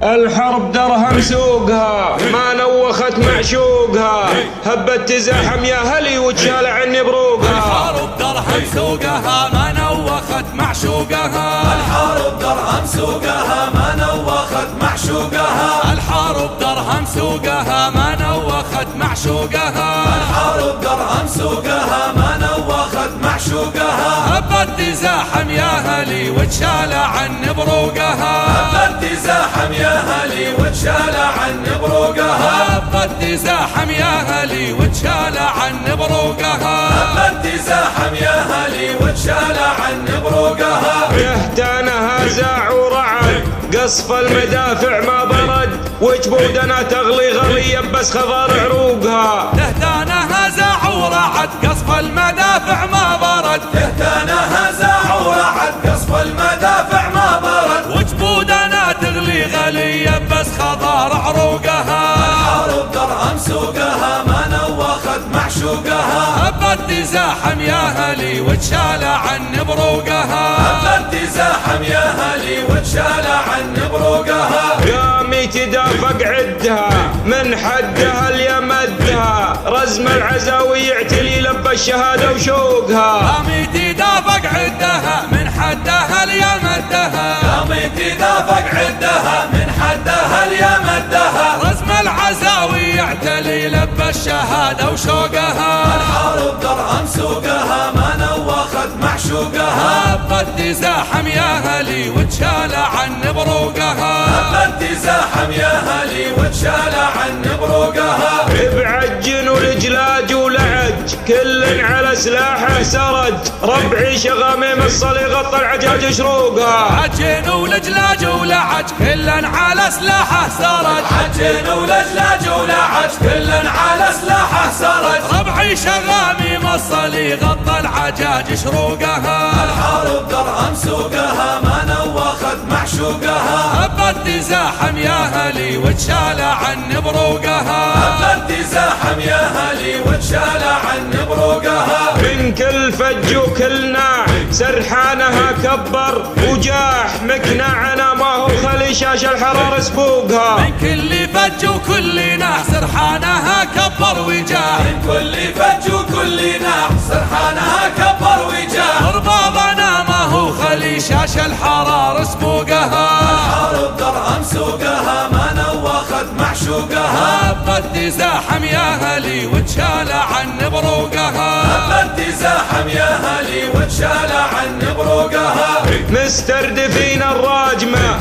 الحرب درهم سوقها ما نوخت معشوقها، هبت تزاحم يا هلي وتشال عني بروقها. الحرب درهم سوقها ما نوخت معشوقها، الحرب درهم سوقها ما نوخت معشوقها، الحرب درهم سوقها ما نوخت معشوقها، الحرب درهم سوقها ما نوخت معشوقها، هبت تزاحم يا هلي وتشال عني بروقها، هبت تزاحم يا هلي وتشال عني بروقها، هبت تزاحم يا هلي وتشال عني بروقها، هبت تزاحم يا هلي وتشال عني بروقها. يهتانها زاع ورعد قصف المدافع ما برد، وجبودنا تغلي غلي بس خضار عروقها. تهتانها زاع ورعد قصف المدافع ما برد، تهتانها زاع ورعد قصف المدافع ما برد، وجبودنا تغلي غلي بس خضار عروقها. الحرب درهم سوقها ما نوخت معشوقها، هبت تزاحم يا هلي وتشال عني بروقها، هبت تزاحم يا هلي وتشال عني بروقها. قامي تدافق عدها من حدها اليمدها، رزم العزاوي يعتلي لب الشهادة وشوقها. قامي تدافق عدها من حدها اليمدها، قامي تدافق عدها من حدها اليمدها، رزم العزاوي يعتلي لب الشهادة وشوقها. الحرب درهم سوقها ما نوخت معشوقها، هبت تزاحم يا هلي وتشال عني بروقها، هبت تزاحم يا هلي وتشال عني بروقها. بعجن ولجلاج ولعج كل على سلاحه سرج، ربعي شغاميم الصلي غطى العجاج شروقها. عجن ولجلاج ولعج كلن على سلاحه سرج، عجن ولجلاج ولعج كلن على سلاحه سرج، ربعي شغامي مصلي غطى العجاج شروقها. الحرب درهم سوقها ما نوخت معشوقها، هبت تزاحم يا هلي وتشال عني بروقها، هبت تزاحم يا هلي وتشال عني بروقها. من كل فج وكل ناع سرحانها كبر وجاح، مقنعنا ما هو خلي شاش الحرار سبوقها. من كل فج وكل ناح سرحانها كبر وجاه، من كل فج وكل ناح سرحانها كبر وجاه، رباضنا ما هو خلي شاش الحرار سبوقها. الحرب درهم سوقها ما نوخت معشوقها، هبت تزاحم يا هلي وتشال عني بروقها، هبت تزاحم يا هلي وتشال عني بروقها. مستردفين الراجمة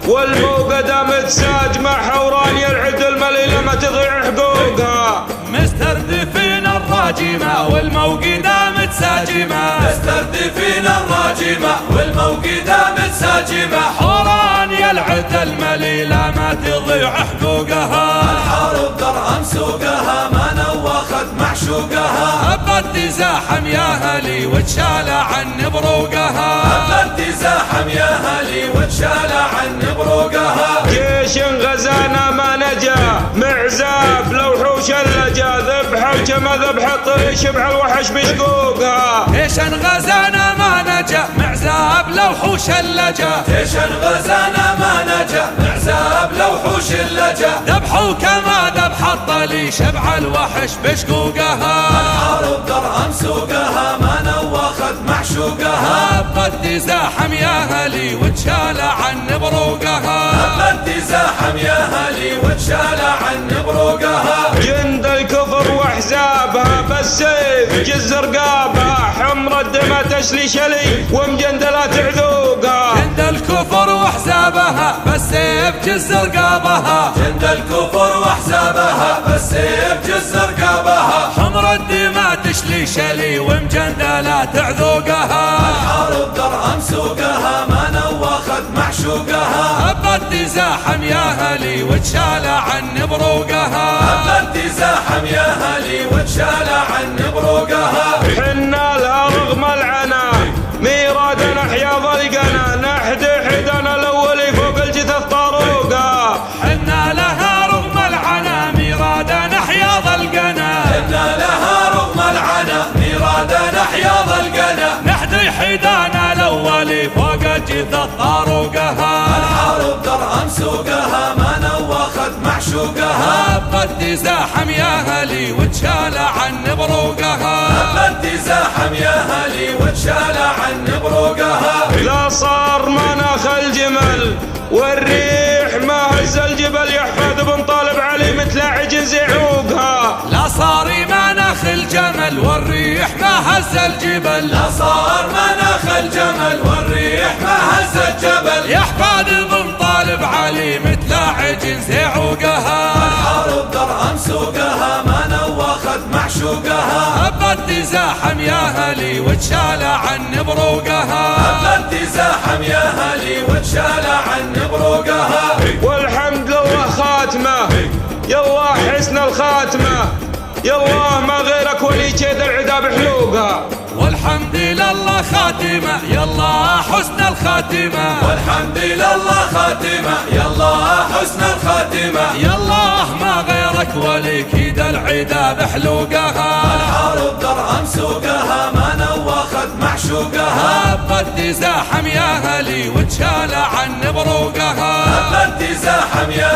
والموقدة متساجمة، حوران يرعد المليلة ما تضيع حقوقها. مستردفين الراجمة والموقدة متساجمة، مستردفين الراجمة والموقدة متساجمة، حوران يلعد المليلة ما تضيع حقوقها. الحرب درهم سوقها ما نوخت معشوقها، هبت تزاحم يا هلي وتشال عني بروقها، هبت تزاحم يا هلي وتشال عني بروقها. جيش غزانا ما نجا معزاف لو حوش اللجا، ذبحه وكما ذبح الطريق شبع الوحش بشقوقها. جيش غزانا ما نجا معزاب لو حوش اللجا، جيش غزانا ما نجا معزاب لو حوش اللجا، ذبحوا كما ذبح الطلي شبع الوحش بشقوقها. الحرب درهم سوقها ما نوخت معشوقها، هبت تزاحم يا هلي وتشال عني بروقها، هبت تزاحم يا هلي وتشال عني بروقها. جند الكفر واحزابها بالسيف جز رقابها، حمر الدمى تشلي شلي ومجندلات عذوقها. جند الكفر واحزابها بالسيف جز رقابها، جند الكفر واحزابها بالسيف جز رقابها، حمر الدماء تشلي شلي ومجندلات عذوقها. الحرب درهم سوقها ما نوخت معشوقها، هبت تزاحم يا هلي وتشال عني بروقها، هبت تزاحم يا هلي وتشال عني بروقها. حنا لها رغم العنا ميرادنا حياض القنا، نحد حدنا الاولي فوق الجثث طاروقها. حنا لها رغم العنا ميرادنا حياض القنا، حنا لها رغم العنا ميرادنا حياض القنا، نحدي حيدانا الاولي فوق الجثث طاروقها. الحرب درهم سوقها معشوقها. هبت تزاحم يا هلي وتشال عن بروقها. هبت تزاحم يا هلي وتشال عن بروقها. لا صار مناخ الجمل والريح ما هز الجبل، يحفظ بن طالب علي مثل عجن زعوقها. لا صار مناخ الجمل والريح ما هز الجبل. لا صار مناخ الجمل والريح ما هز الجبل. يحفظ بن طالب علي مثل عجن زعوقها. الحرب درهم سوقها ما نوخت معشوقها. هبت تزاحم يا هلي وتشال عن بروقها. هبت تزاحم يا هلي وتشال عن بروقها. والحمد لله خاتمه، يالله حسن الخاتمه، يالله ما غيرك ولي كيد العدا بحلوقها. والحمد لله خاتمة يلا حسن الخاتمة. والحمد لله خاتمة يلا حسن الخاتمة. يلا ما غيرك ولي كيد العدا بحلوقها. الحرب درهم سوقها ما نوخت معشوقها. هبت تزاحم يا هلي وتشال عن بروقها. هبت تزاحم يا